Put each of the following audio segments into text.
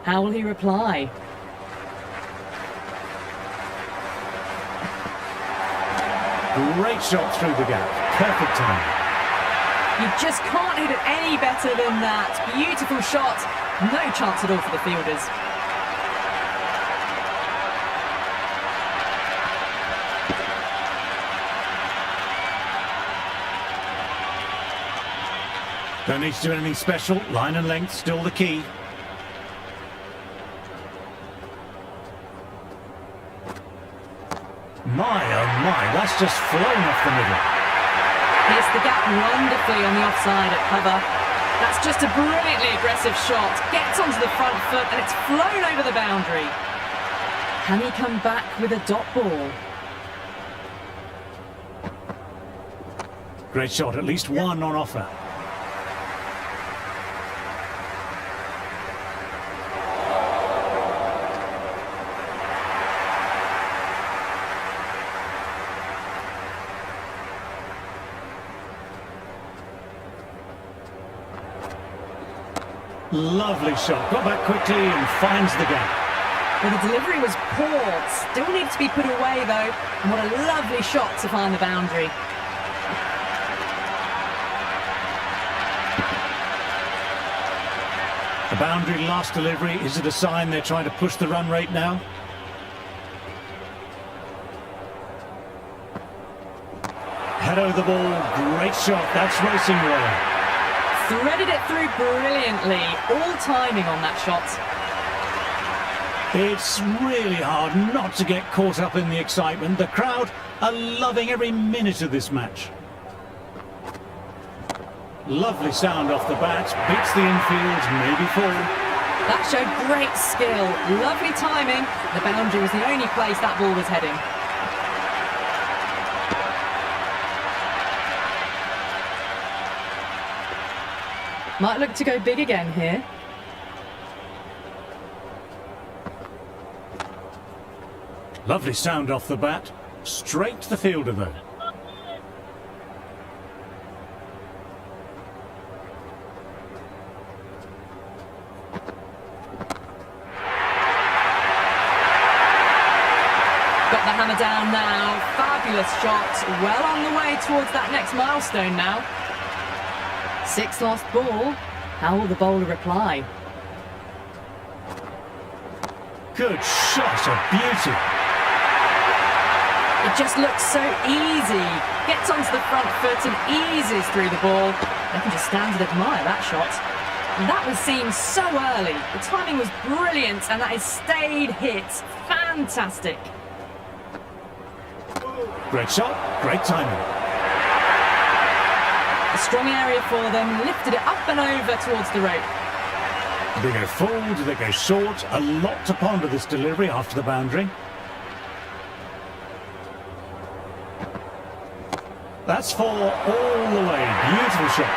How will he reply? Great shot through the gap. Perfect time. You just can't hit it any better than that. Beautiful shot. No chance at all for the fielders. Don't need to do anything special. Line and length still the key. My, oh my, that's just flown off the middle. Hits the gap wonderfully on the offside at cover. That's just a brilliantly aggressive shot. Gets onto the front foot and it's flown over the boundary. Can he come back with a dot ball? Great shot, at least one on offer. Lovely shot, got back quickly and finds the gap. Well, the delivery was poor, still needs to be put away though, and what a lovely shot to find the boundary. The boundary last delivery, is it a sign they're trying to push the run rate now? Head over the ball, great shot, that's racing well. Threaded it through brilliantly, all timing on that shot. It's really hard not to get caught up in the excitement. The crowd are loving every minute of this match. Lovely sound off the bat, beats the infield, maybe four. That showed great skill, lovely timing. The boundary was the only place that ball was heading. Might look to go big again here. Lovely sound off the bat. Straight to the fielder though. Got the hammer down now. Fabulous shot. Well on the way towards that next milestone now. 6 lost ball. How will the bowler reply? Good shot, a beauty. It just looks so easy. Gets onto the front foot and eases through the ball. They can just stand and admire that shot. And that was seen so early. The timing was brilliant and that is stayed hit. Fantastic. Great shot, great timing. A strong area for them, lifted it up and over towards the rope. Do they go full, do they go short? A lot to ponder this delivery after the boundary. That's 4 all the way, beautiful shot.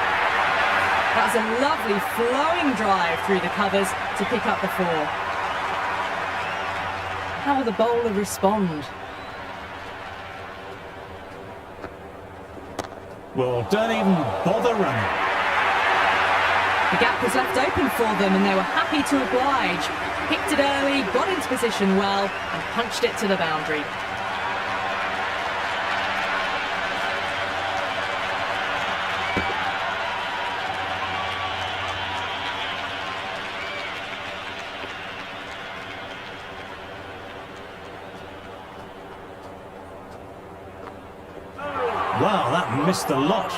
That was a lovely flowing drive through the covers to pick up the 4. How will the bowler respond? Well, don't even bother running. The gap was left open for them and they were happy to oblige. Picked it early, got into position well and punched it to the boundary. Wow, that missed the lot.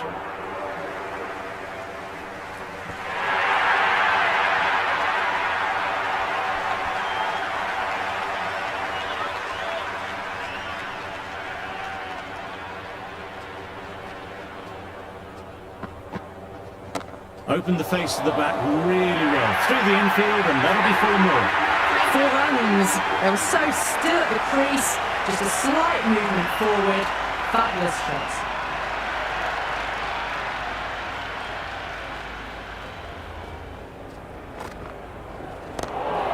Opened the face of the bat really well. Through the infield and that'll be 4 more. 4 runs. They were so still at the crease. Just a slight movement forward. Fabulous shots.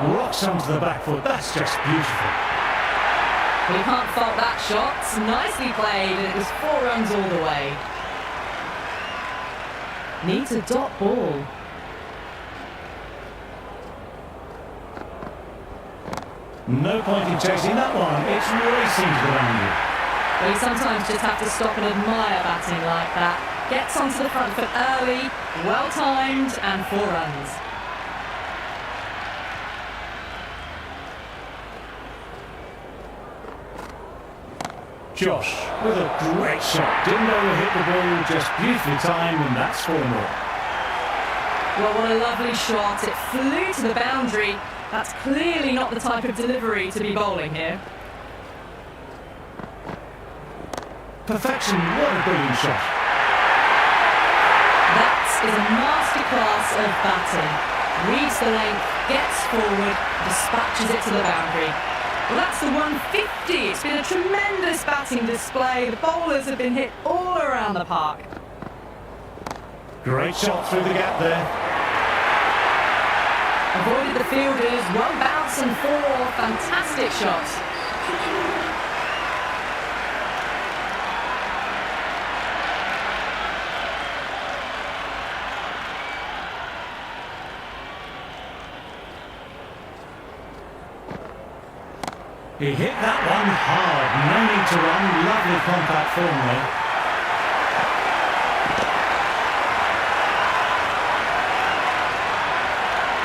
Rocks onto the back foot. That's just beautiful. Well, you can't fault that shot. Nicely played, and it was 4 runs all the way. Needs a dot ball. No point in chasing that one. It's racing to the boundary. But you sometimes just have to stop and admire batting like that. Gets onto the front foot early, well timed, and 4 runs. Josh with a great shot. Didn't overhit the ball, just beautifully timed, and that's 4 more. Well, what a lovely shot. It flew to the boundary. That's clearly not the type of delivery to be bowling here. Perfection, what a brilliant shot. That is a masterclass of batting. Reads the length, gets forward, dispatches it to the boundary. Well, that's the 150. It's been a tremendous batting display. The bowlers have been hit all around the park. Great shot through the gap there. Avoided the fielders, well bounce and 4. Fantastic shot. He hit that one hard. No need to run. Lovely compact form there.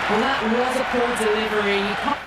Well, that was a poor delivery. You can't...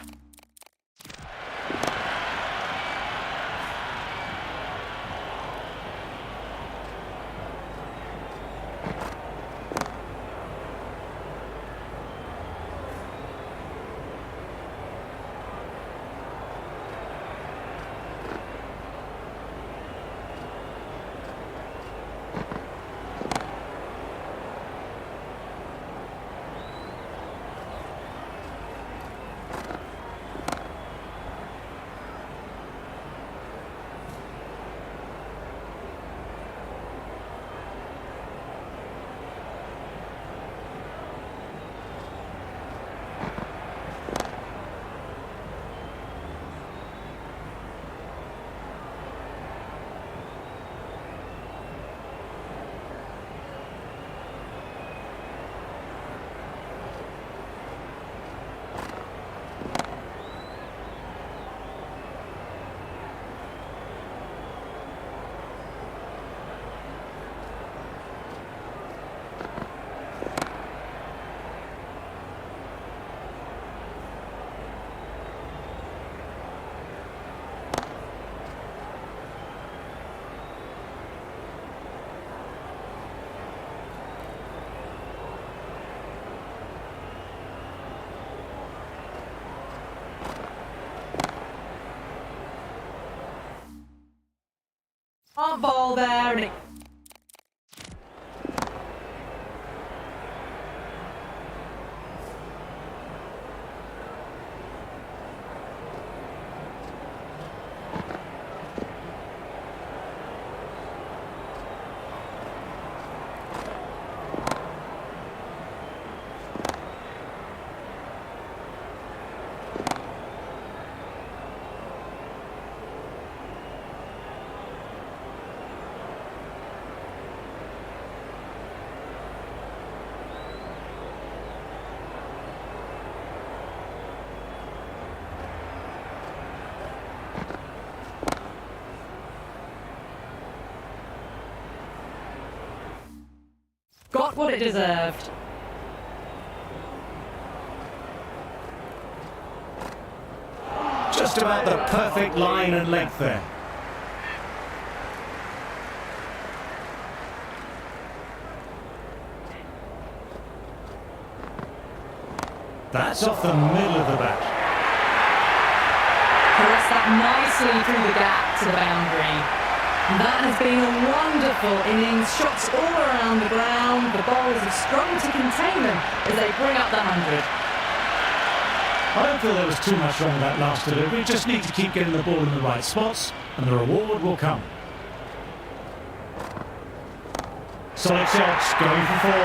ball there and it... got what it deserved. Just about the perfect line and length there. That's off the middle of the bat. Caressed that nicely through the gap to the boundary. That has been a wonderful innings. Shots all around the ground. The bowlers have struggled to contain them as they bring up the 100. I don't feel there was too much wrong with that last delivery. Just need to keep getting the ball in the right spots and the reward will come. Solid shots, going for 4.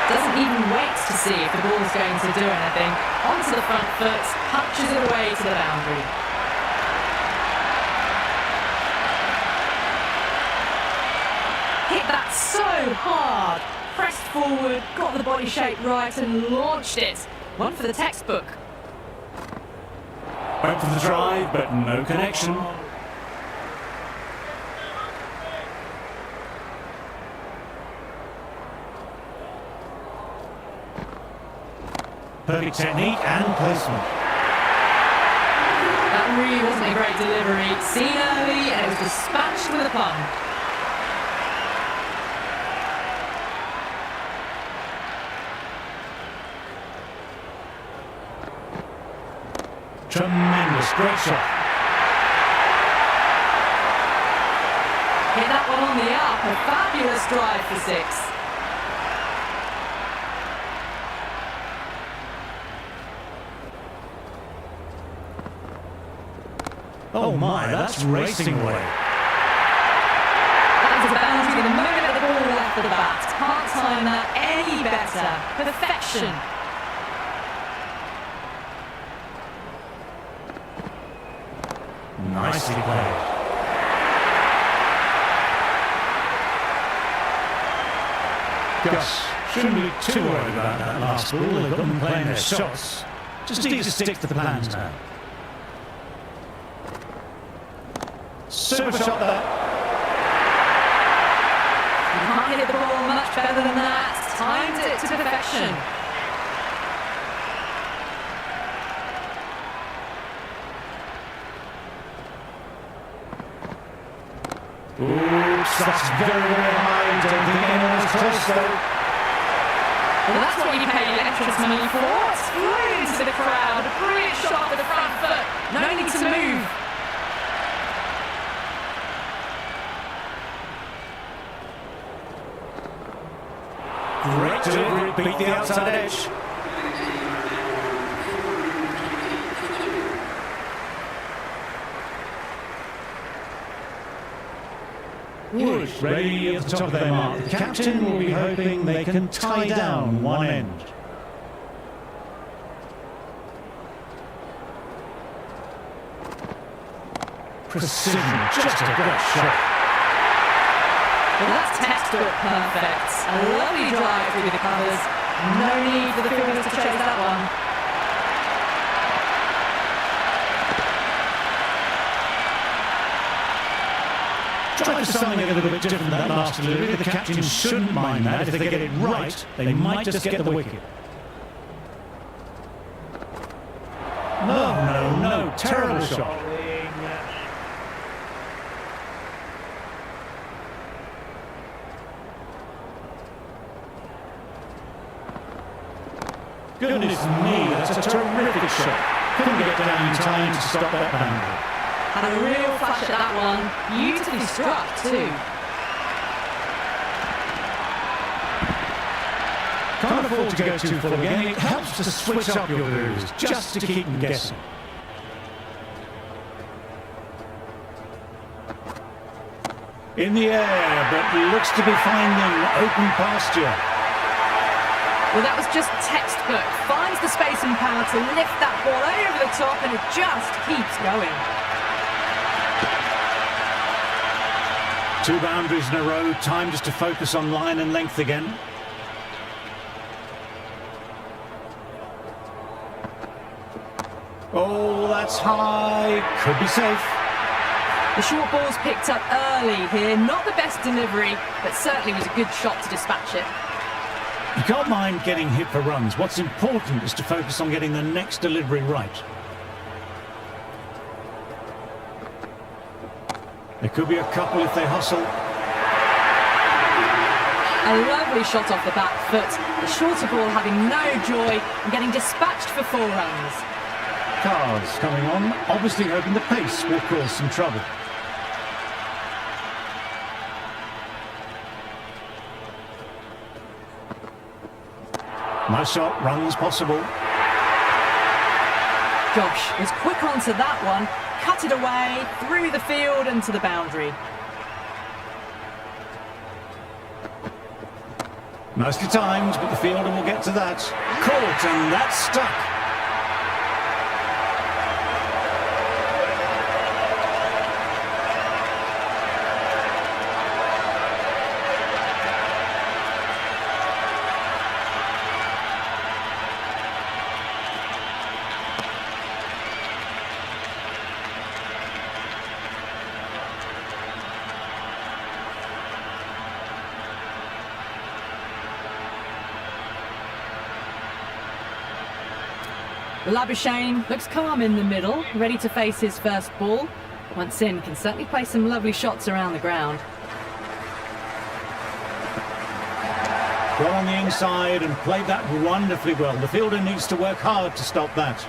Doesn't even wait to see if the ball's going to do anything. Onto the front foot, punches it away to the boundary. Hit that so hard, pressed forward, got the body shape right and launched it. One for the textbook. Went for the drive, but no connection. Perfect technique and placement. That really wasn't a great delivery. Seen early and it was dispatched with a pun. Tremendous, great shot. Hit that one on the up. A fabulous drive for 6. Oh my, that's racing away. That was a boundary the moment that the ball left the bat. Can't time that any better. Perfection. Nicely played. Gus, shouldn't be too worried about that last ball. They've got them playing their shots. Just need to stick to the plans now. Super shot there. You can't hit the ball much better than that. Timed it to perfection. Oops, that's very, very high. Don't think anyone was close though. Well, that's what you pay your entrance money for. It's flew into the crowd. A brilliant shot with the front foot. No need to move. Great delivery, beat the outside edge. Wood ready at the top of their mark. The captain will be hoping they can tie down one end. Precision, just a great shot. Well, that's textbook perfect. A lovely drive through the covers. No need for the fielders to chase that one. Try for something a little bit different than that last delivery. The captain shouldn't mind that. If they get it right, they might just get the wicket. No, terrible shot. Goodness me, that's a terrific shot. Couldn't get down in time to stop that boundary. Had a real flash at that one. Beautifully struck too. Can't afford to go too full again. It helps to switch up your moves, just to keep them guessing. In the air, but looks to be finding open pasture. Well, that was just textbook. Finds the space and power to lift that ball over the top and it just keeps going. 2 boundaries in a row, time just to focus on line and length again. Oh, that's high. Could be safe. The short ball's picked up early here. Not the best delivery, but certainly was a good shot to dispatch it. You can't mind getting hit for runs. What's important is to focus on getting the next delivery right. There could be a couple if they hustle. A lovely shot off the back foot. The shorter ball having no joy and getting dispatched for 4 runs. Cars coming on, obviously hoping the pace will cause some trouble. Nice shot, runs possible. Josh was quick onto that one, cut it away, through the field and to the boundary. Nicely timed, but the fielder will get to that. Caught, and that's stuck. Labuschagne looks calm in the middle, ready to face his first ball. Once in, can certainly play some lovely shots around the ground. Got on the inside and played that wonderfully well. The fielder needs to work hard to stop that.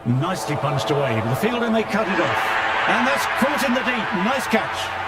Nicely punched away, but the fielder may cut it off. And that's caught in the deep. Nice catch.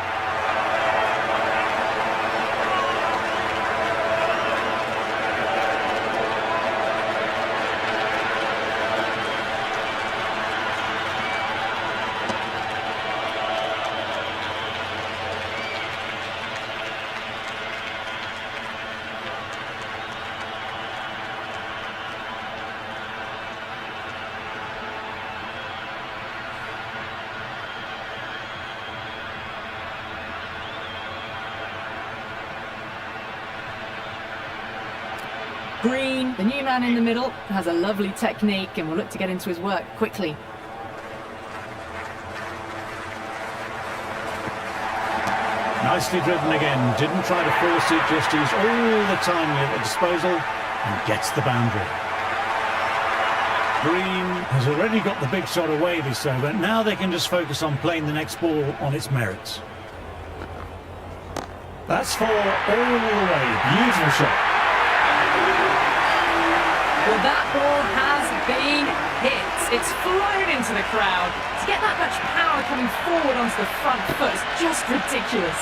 Green, the new man in the middle, has a lovely technique and will look to get into his work quickly. Nicely driven again. Didn't try to force it, just used all the time at the disposal and gets the boundary. Green has already got the big shot away this over. Now they can just focus on playing the next ball on its merits. That's four all the way. Beautiful shot. Well, that ball has been hit. It's flown into the crowd. To get that much power coming forward onto the front foot is just ridiculous.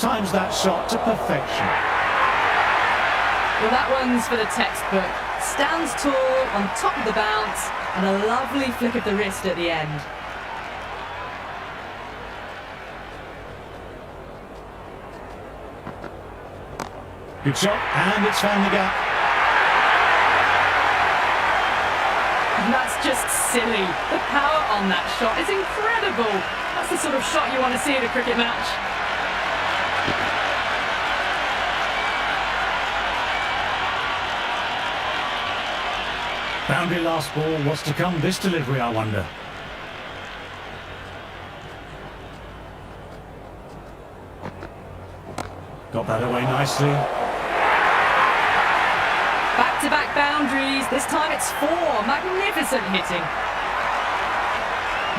Times that shot to perfection. Well, that one's for the textbook. Stands tall on top of the bounce and a lovely flick of the wrist at the end. Good shot, and it's found the gap. And that's just silly. The power on that shot is incredible. That's the sort of shot you want to see at a cricket match. Boundary last ball. What's to come this delivery, I wonder? Got that away nicely. Back-to-back boundaries. This time it's four. Magnificent hitting.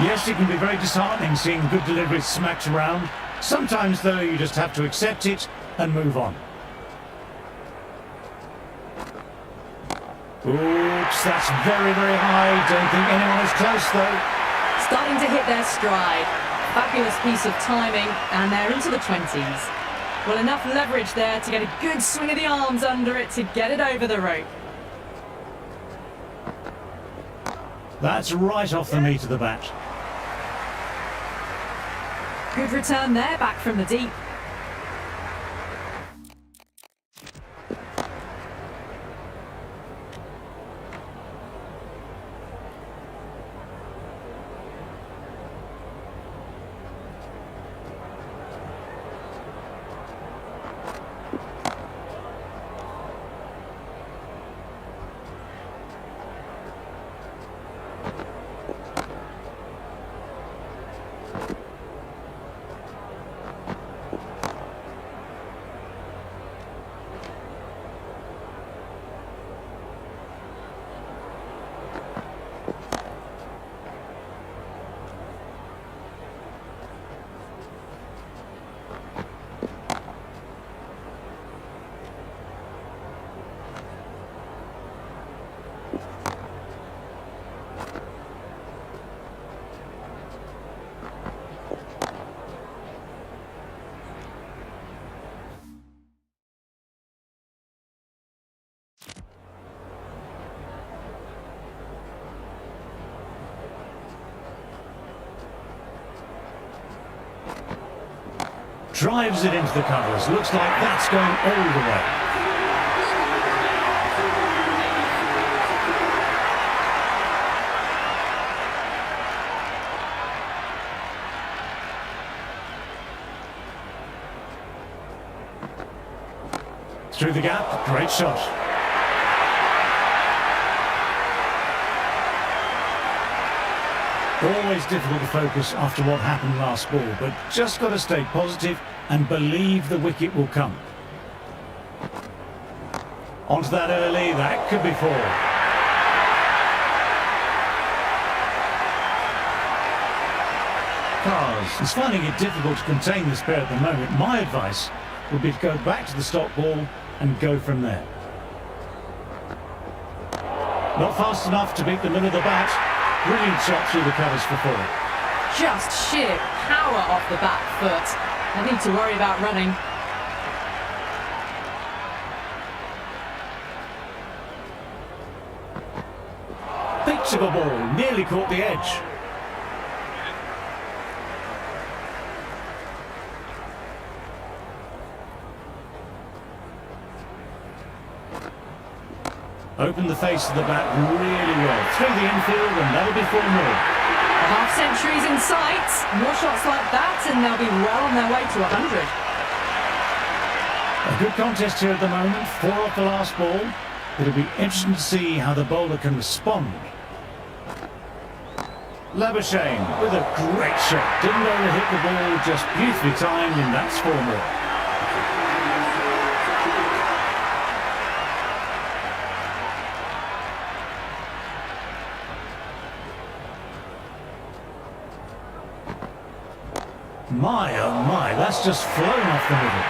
Yes, it can be very disheartening seeing good deliveries smacked around. Sometimes, though, you just have to accept it and move on. Oops, that's very, very high. Don't think anyone is close, though. Starting to hit their stride. Fabulous piece of timing, and they're into the 20s. Well, enough leverage there to get a good swing of the arms under it to get it over the rope. That's right off the meat of the bat. Good return there, back from the deep. Drives it into the covers. Looks like that's going all the way. through the gap. Great shot. Always difficult to focus after what happened last ball, but just got to stay positive and believe the wicket will come. Onto that early, that could be 4. Cars is finding it difficult to contain this pair at the moment. My advice would be to go back to the stop ball and go from there. Not fast enough to beat the middle of the bat. Brilliant shot through the covers for 4. Just sheer power off the back foot. No need to worry about running. Pitch of a ball, nearly caught the edge. Opened the face of the bat really well. Through the infield, and that'll be 4 more. A half century's in sight. More shots like that, and they'll be well on their way to 100. A good contest here at the moment. 4 off the last ball. It'll be interesting to see how the bowler can respond. Labuschagne with a great shot. Didn't overhit the ball, just beautifully timed, and that's 4 more. My, oh my, that's just flown off the middle.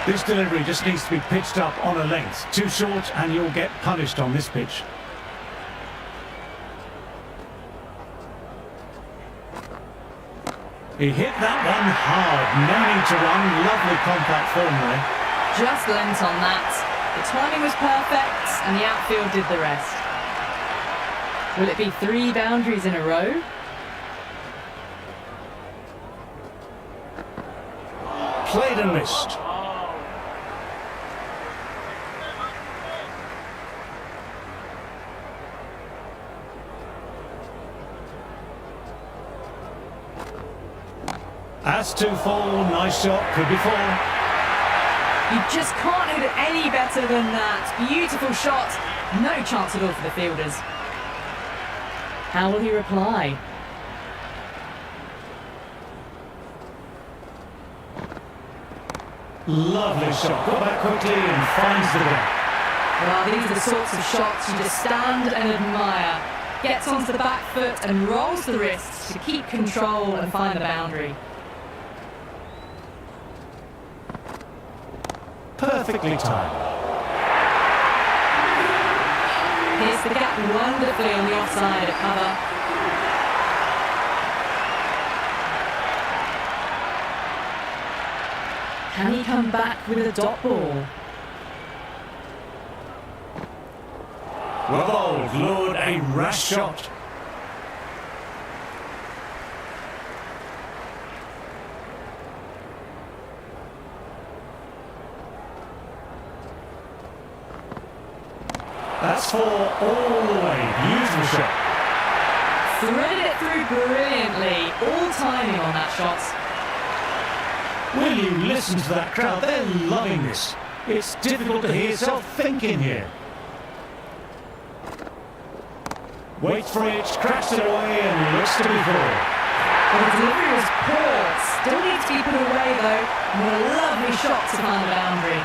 This delivery just needs to be pitched up on a length. Too short and you'll get punished on this pitch. He hit that one hard. No need to run. Lovely compact form there. Just lent on that. The timing was perfect, and the outfield did the rest. Will it be 3 boundaries in a row? Played and missed. That's 2 full. Nice shot. Could be 4. You just can't hit it any better than that. Beautiful shot. No chance at all for the fielders. How will he reply? Lovely shot. Got back quickly and finds the gap. Well, these are the sorts of shots you just stand and admire. Gets onto the back foot and rolls the wrists to keep control and find the boundary. Perfectly timed. Here's the gap wonderfully on the offside at cover. Can he come back with a dot ball? Well bowled, lured, a rash shot. That's 4 all the way. Beautiful shot. Threaded it through brilliantly. All timing on that shot. Will you listen to that crowd? They're loving this. It's difficult to hear yourself thinking here. Waits for it, cracks it away, and looks to be 4. Well, the delivery was poor. Still needs to be put away though. And what a lovely shot to find the boundary.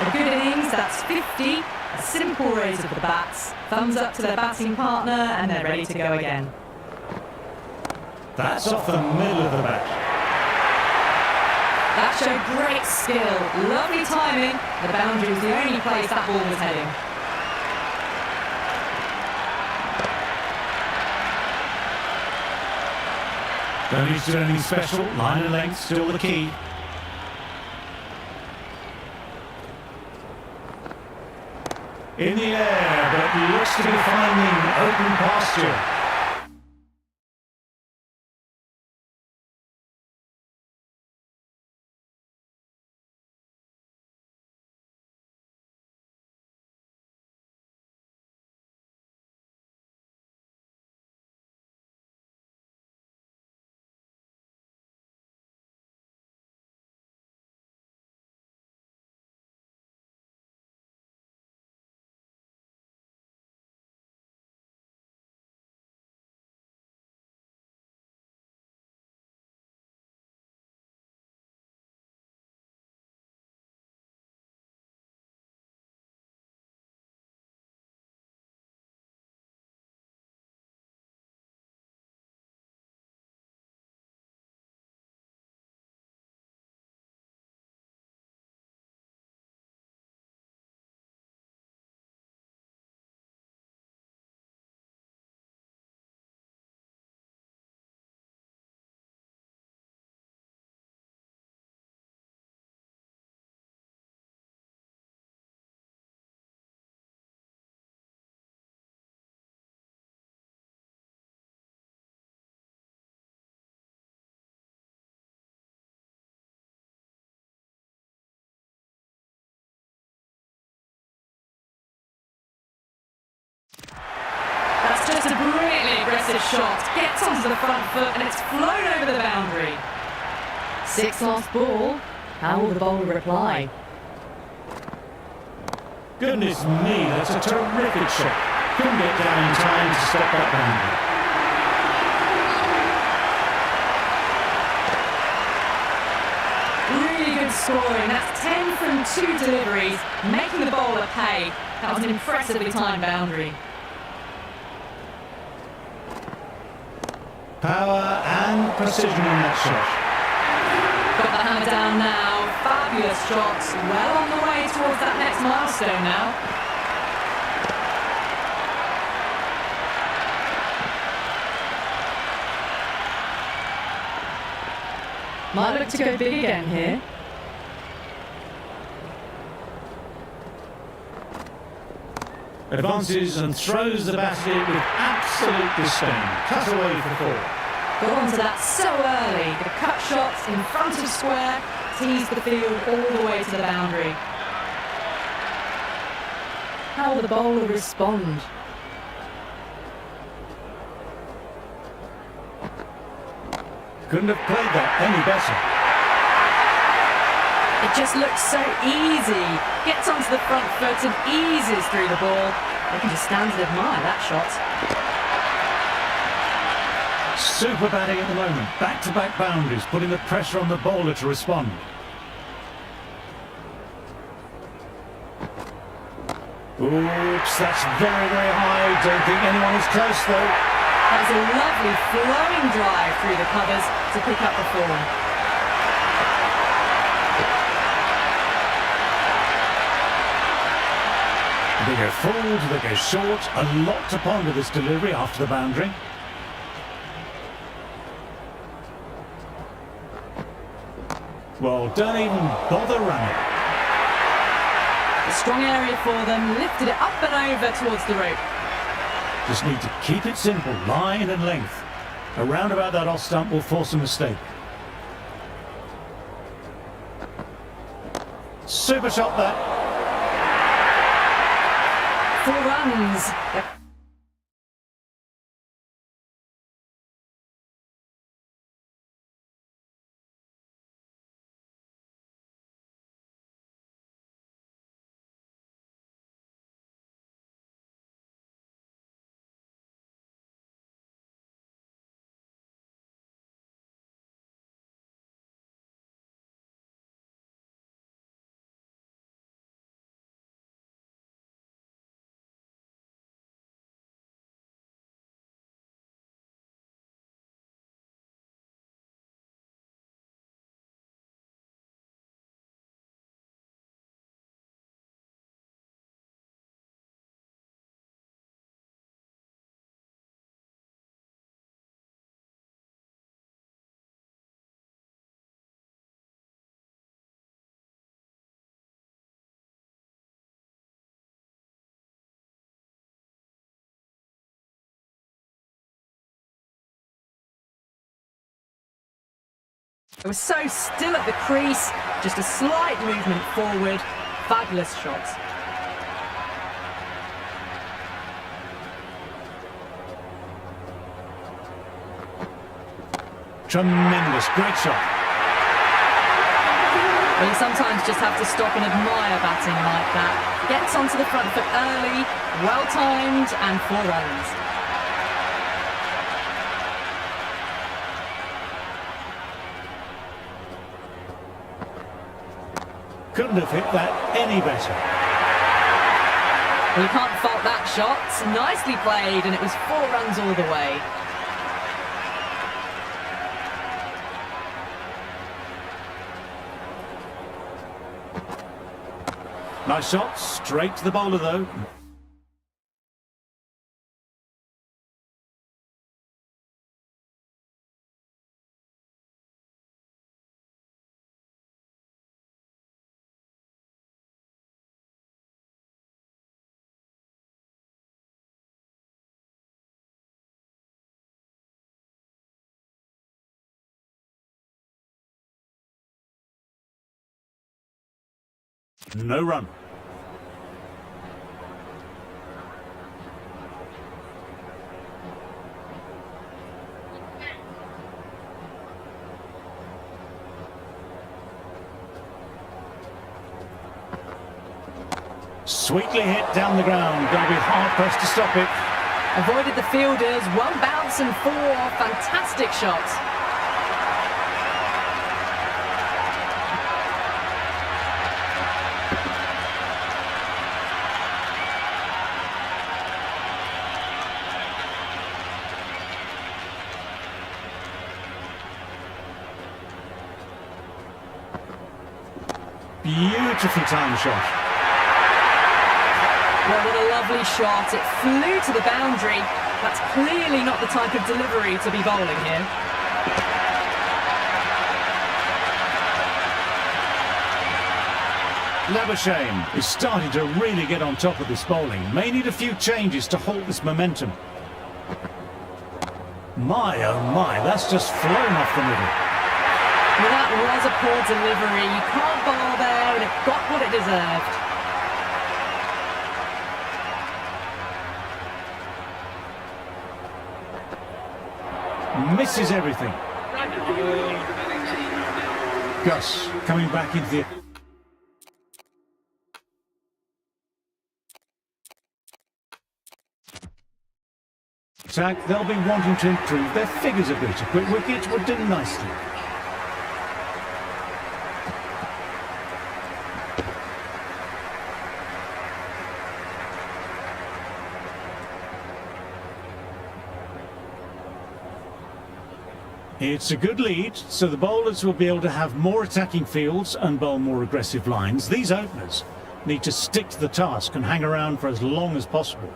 A good innings, that's 50. A simple raise of the bats. Thumbs up to their batting partner, and they're ready to go again. That's off the middle of the bat. That showed great skill. Lovely timing. The boundary was the only place that ball was heading. Don't need to do anything special. Line and length, still the key. In the air, but looks to be finding open pasture. Just a brilliantly aggressive shot. Gets onto the front foot and it's flown over the boundary. 6 lost ball. How will the bowler reply? Goodness me, that's a terrific shot. Couldn't get down in time to stop that boundary. Really good scoring. That's 10 from 2 deliveries, making the bowler pay. That was an impressively timed boundary. Power and precision in that shot. Got the hammer down now. Fabulous shots. Well on the way towards that next milestone now. Might look to go big again here. Advances and throws the bat at it with absolute disdain. Cut away for 4. Got onto that so early. The cut shots in front of square teased the field all the way to the boundary. How will the bowler respond? Couldn't have played that any better. It just looks so easy. Gets onto the front foot and eases through the ball. They can just stand and admire that shot. Super batting at the moment. Back-to-back boundaries, putting the pressure on the bowler to respond. Oops, that's very, very high. Don't think anyone is close though. That was a lovely flowing drive through the covers to pick up the form. They go full, they go short. A lot to ponder this delivery after the boundary. Well, don't even bother running. A strong area for them, lifted it up and over towards the rope. Just need to keep it simple, line and length. Around about that off stump will force a mistake. Super shot that. 4 runs. It was so still at the crease, just a slight movement forward. Fabulous shots. Tremendous, great shot. Well, you sometimes just have to stop and admire batting like that. Gets onto the front foot early, well timed, and 4 runs. Couldn't have hit that any better. Well, you can't fault that shot. Nicely played, and it was 4 runs all the way. Nice shot, straight to the bowler though. No run. Sweetly hit down the ground. Going to be hard-pressed to stop it. Avoided the fielders, one bounce and four. Fantastic shot. Beautifully timed shot. Well, what a lovely shot. It flew to the boundary. That's clearly not the type of delivery to be bowling here. Labuschagne is starting to really get on top of this bowling. May need a few changes to halt this momentum. My, oh my, that's just flown off the middle. Well, that was a poor delivery. You can't bowl there, and it got what it deserved. Misses everything. Gus coming back into the... attack. They'll be wanting to improve their figures a bit. A quick wicket would do nicely. It's a good lead, so the bowlers will be able to have more attacking fields and bowl more aggressive lines. These openers need to stick to the task and hang around for as long as possible.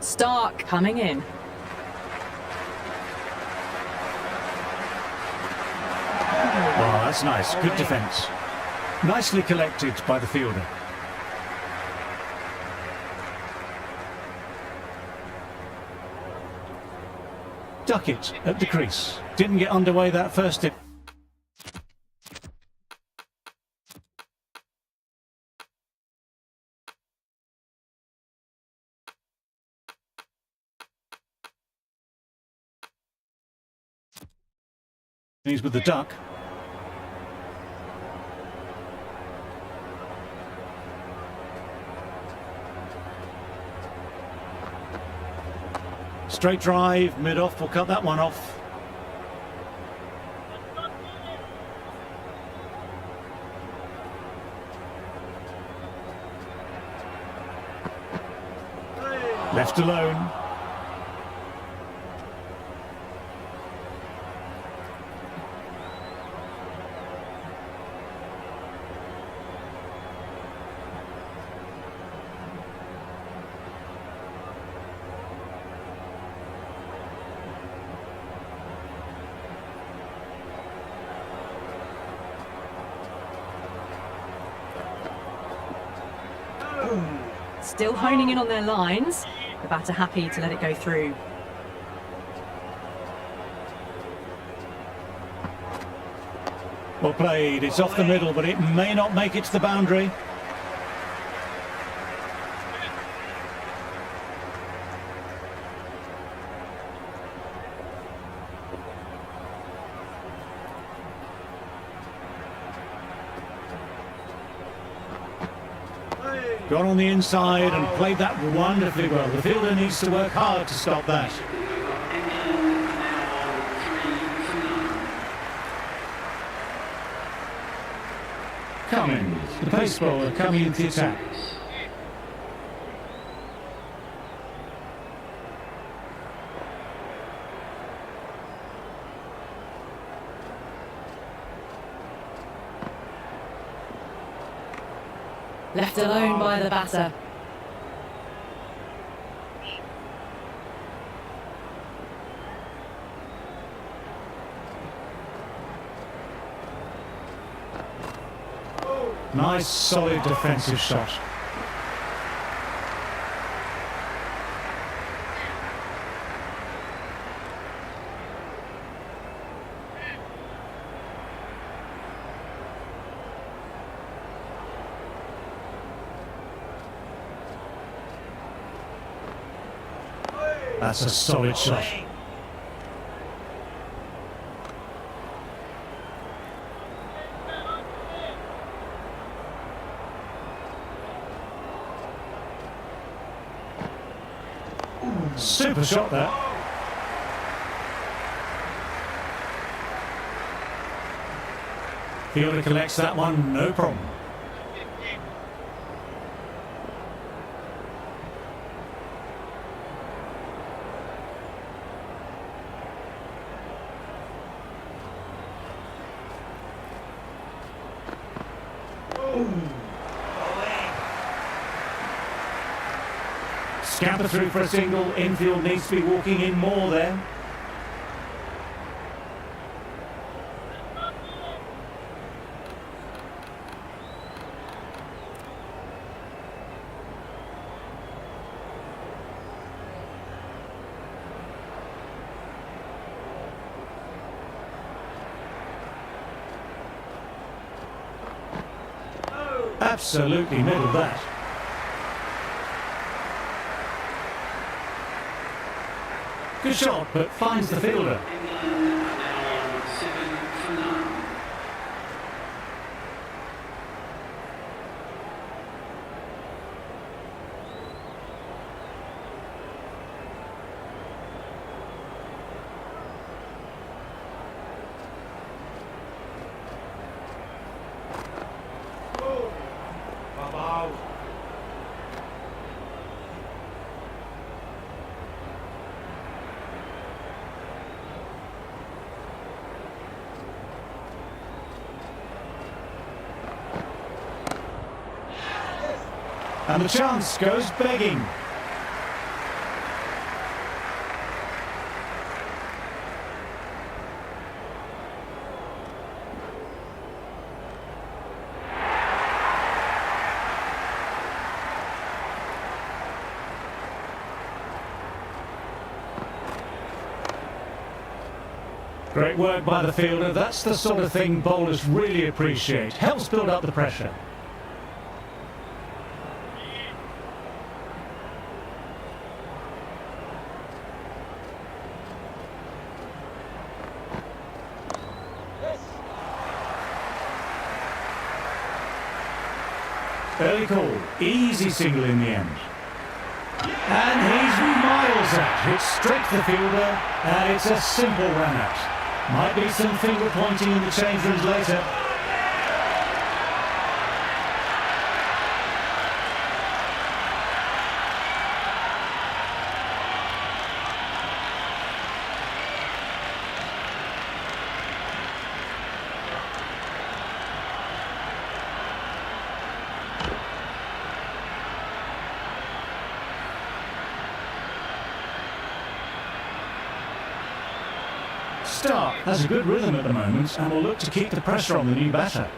Stark coming in. Oh, that's nice. Good defence. Nicely collected by the fielder. Duckett at the crease. Didn't get underway that first hit. He's with the duck. Straight drive, mid-off, we'll cut that one off. Left alone. Still honing in on their lines. The batter happy to let it go through. Well played. It's off the middle, but it may not make it to the boundary. Got on the inside and played that wonderfully well. The fielder needs to work hard to stop that. Cummins, the pace bowler, coming into the attack. Left alone by the batter. Nice, solid defensive shot. That's a solid shot. Super shot there. Fielder collects that one, no problem. Scamper through for a single. Infield needs to be walking in more there. Absolutely middled that. Good shot, but finds the fielder. And the chance goes begging. Great work by the fielder. That's the sort of thing bowlers really appreciate. Helps build up the pressure. Early call, easy single in the end. And he's miles out. It's straight to the fielder, and it's a simple run out. Might be some finger pointing in the change rooms later. Stark has a good rhythm at the moment and will look to keep the pressure on the new batter.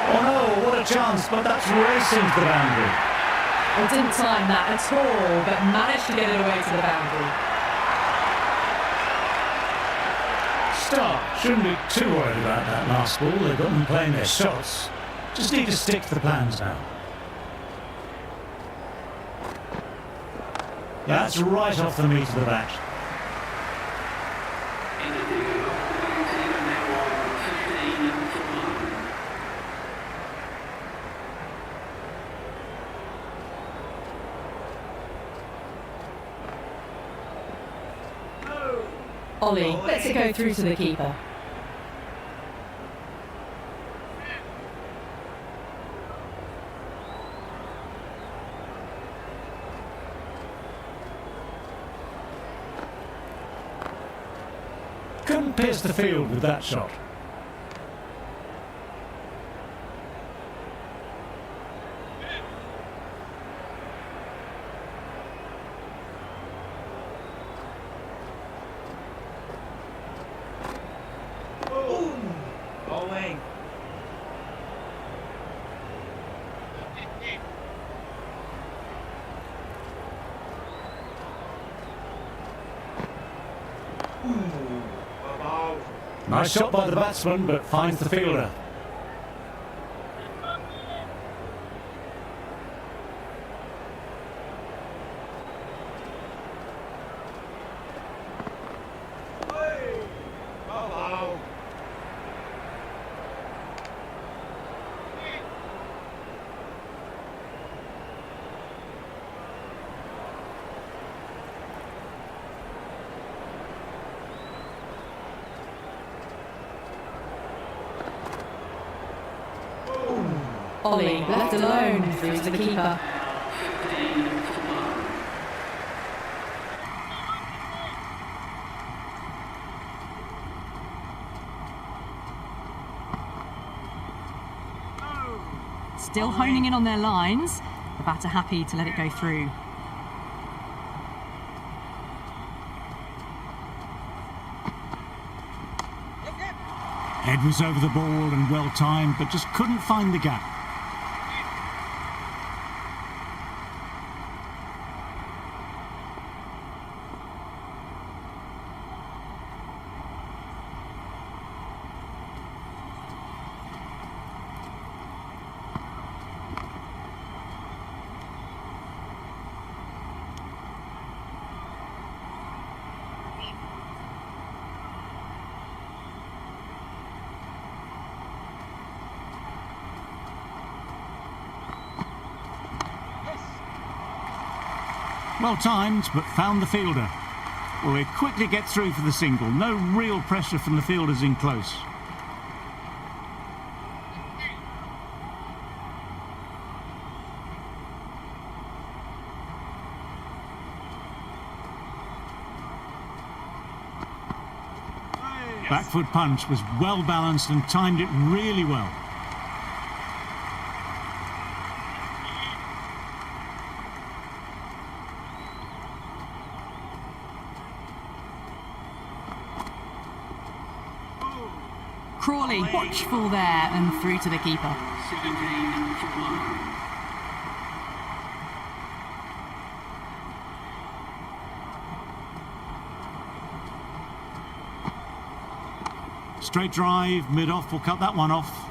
Oh no, what a chance, but that's racing to the boundary. Well, didn't time that at all, but managed to get it away to the boundary. Stark shouldn't be too worried about that last ball. They've got them playing their shots. Just need to stick to the plans now. That's right off the meat of the bat. Ollie lets it go through to the keeper. Couldn't pierce the field with that shot. Bowling. Nice shot by the batsman, but finds the fielder. Ollie, left alone, through to the keeper. Still honing in on their lines. The batter happy to let it go through. Head was over the ball and well timed, but just couldn't find the gap. Well timed, but found the fielder. Well, they quickly get through for the single. No real pressure from the fielders in close. Back foot punch was well balanced and timed it really well. Crawley, watchful there and through to the keeper. Straight drive, mid-off, will cut that one off.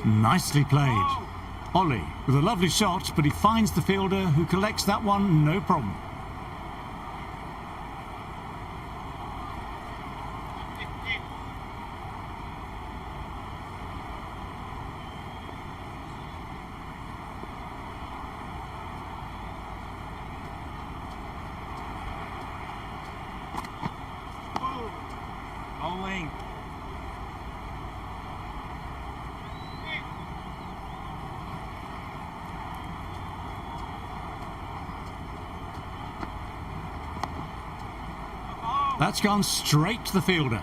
Nicely played. Ollie with a lovely shot, but he finds the fielder who collects that one, no problem. Bowling. That's gone straight to the fielder.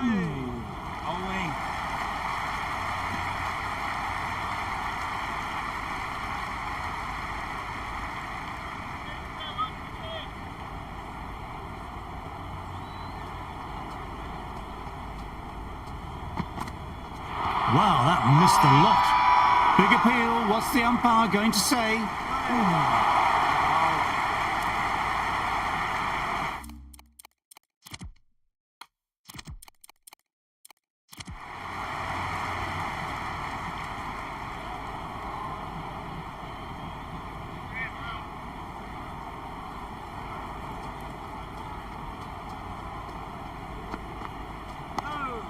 Bowling. Wow, that missed a lot. Big appeal, what's the umpire going to say?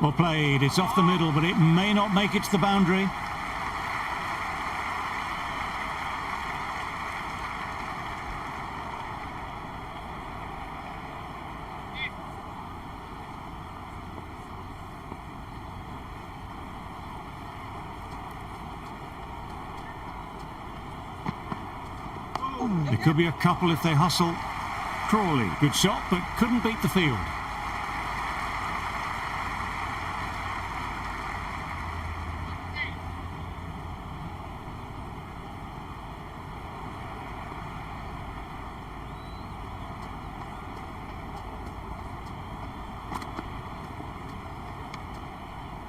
Well played, it's off the middle, but it may not make it to the boundary. It could be a couple if they hustle. Crawley, good shot, but couldn't beat the field.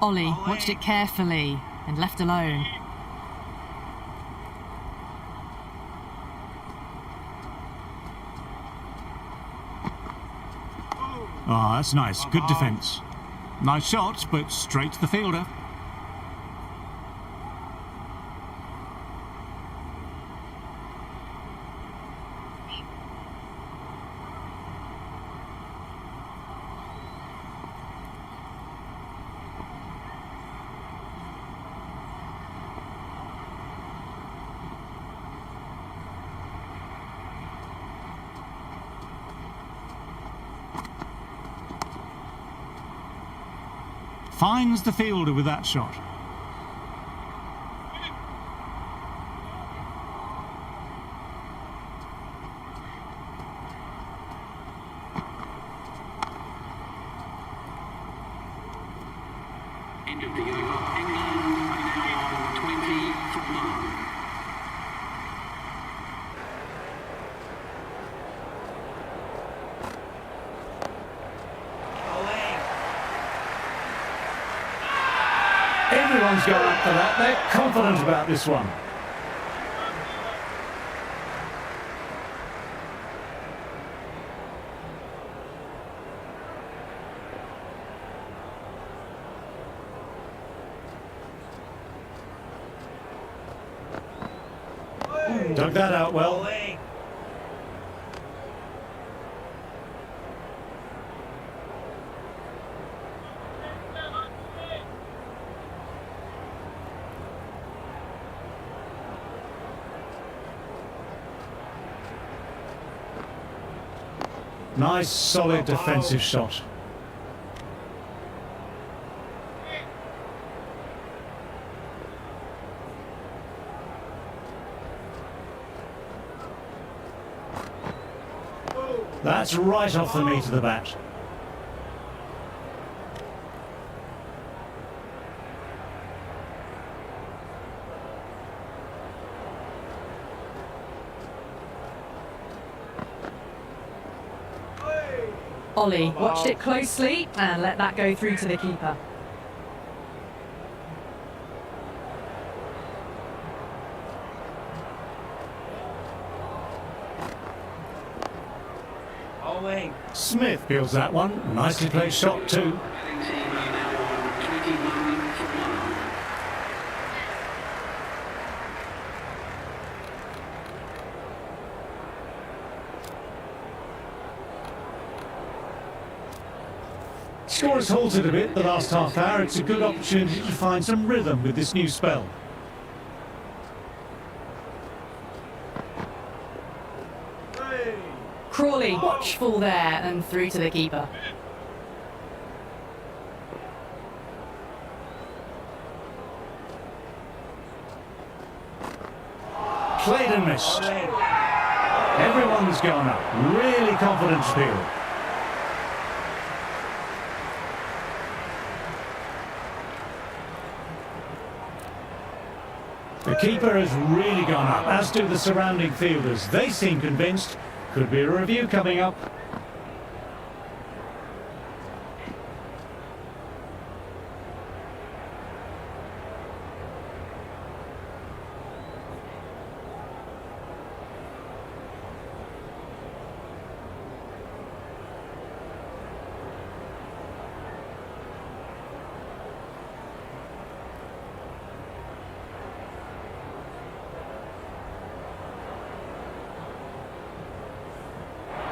Ollie watched it carefully and left alone. Oh, that's nice. Good defence. Nice shot, but straight to the fielder. Finds the fielder with that shot. End of the over. England are now on 20 from home. Everyone's gone up for that. They're confident about this one. Dug that out well. Nice, solid defensive shot. That's right off the meat of the bat. Ollie watched it closely and let that go through to the keeper. Smith feels that one. Nicely played shot too. Team are now on 21 from home. Score has halted a bit the last half hour. It's a good opportunity to find some rhythm with this new spell. Crawley watchful there and through to the keeper. Played and missed. Everyone's gone up. Really confident field. The keeper has really gone up, as do the surrounding fielders. They seem convinced. Could be a review coming up.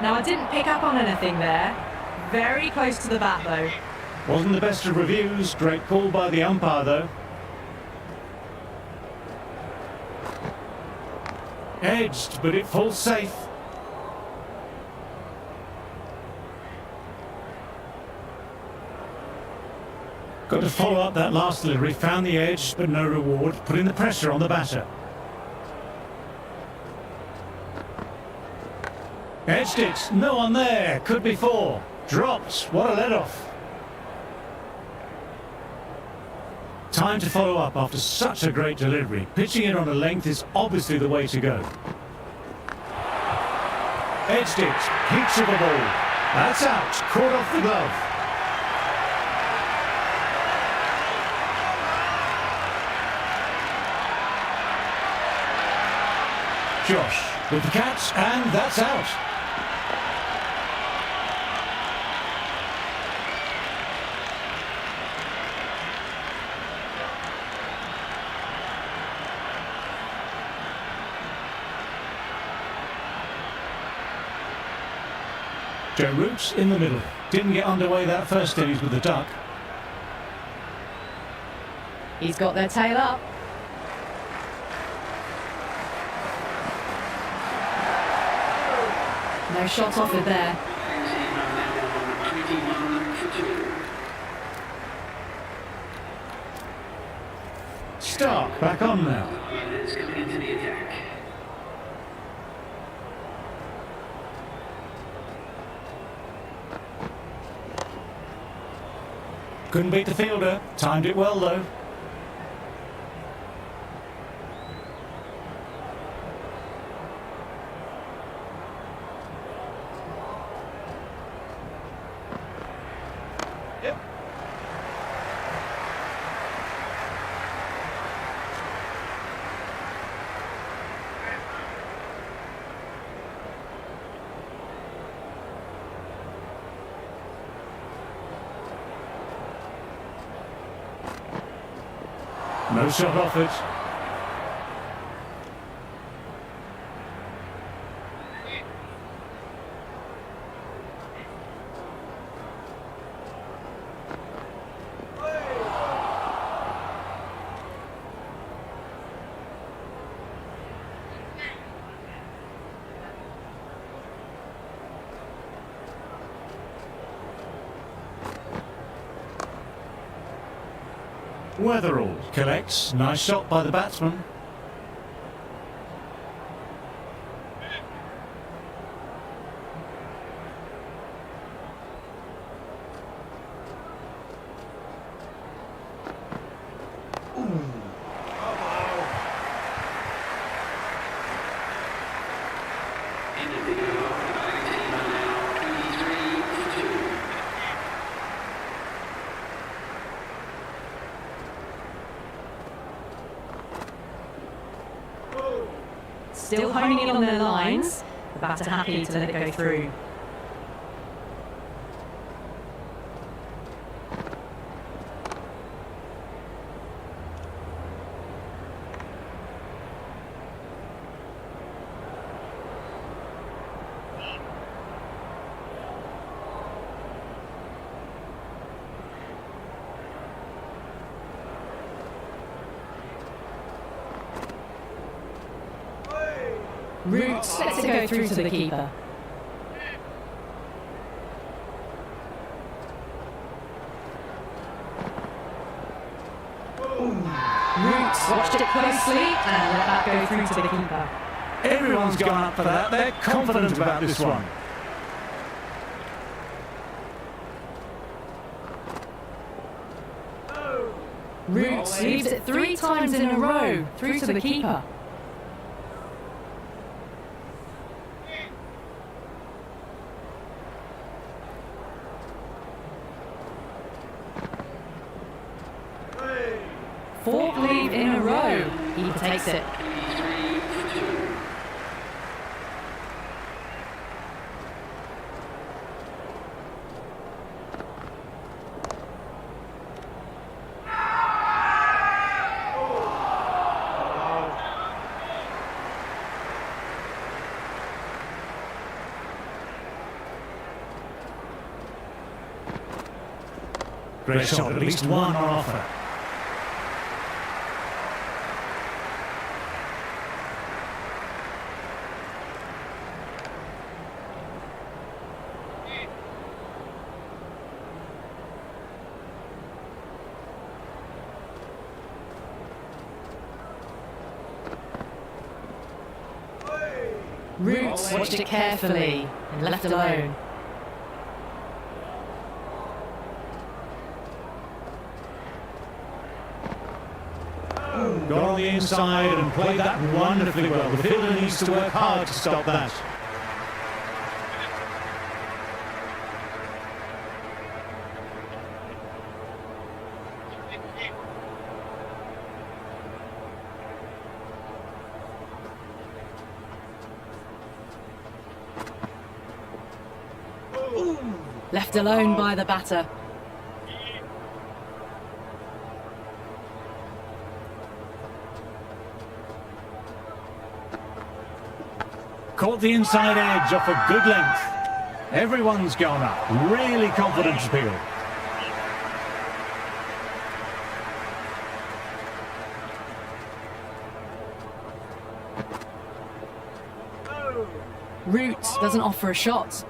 Now, I didn't pick up on anything there. Very close to the bat, though. Wasn't the best of reviews. Great call by the umpire, though. Edged, but it falls safe. Got to follow up that last delivery. Found the edge, but no reward. Putting the pressure on the batter. Edged it. No one there. Could be four. Dropped. What a let-off. Time to follow up after such a great delivery. Pitching it on a length is obviously the way to go. Edged it. Keeps of the ball. That's out. Caught off the glove. Josh with the catch, and that's out. Joe Root in the middle. Didn't get underway that first innings with the duck. He's got their tail up. No shot offered there. Team are now on 21 for 2. Stark back on now. Players coming into the attack. Couldn't beat the fielder. Timed it well though. No shot offered. Weatherall collects. Nice shot by the batsman. End of the over. The batting team are now 23 for 2. Still honing in on their lines. The batter happy to let it go through. Roots lets it go through to the keeper. Roots watched it closely and let that go through to the keeper. Everyone's gone up for that. They're confident about this one. Roots leaves it 3 times in a row through to the keeper. Fourth lead in a row. Keeper takes it. 23 for 2. Great shot, at least one on offer. Roots watched it carefully and left alone. Got on the inside and played that wonderfully well. The fielder needs to work hard to stop that. Left alone by the batter. Caught the inside edge off a good length. Everyone's gone up. Really confident appeal. Roots doesn't offer a shot.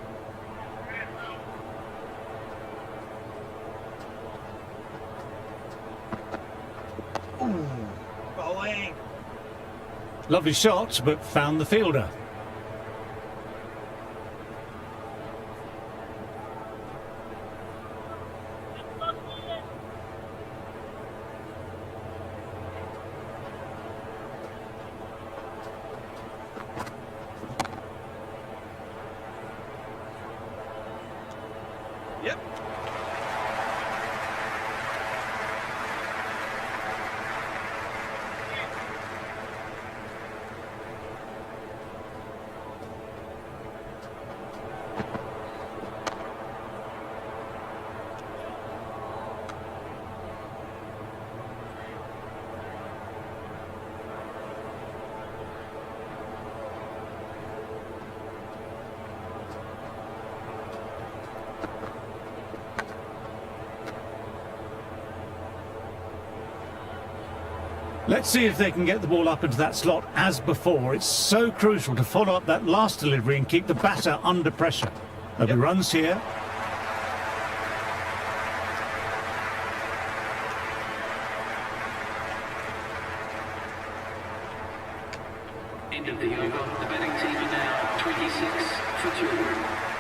Lovely shot, but found the fielder. Yep. Let's see if they can get the ball up into that slot as before. It's so crucial to follow up that last delivery and keep the batter under pressure. There'll be runs here. End of the over. The batting team are now 26 for 2.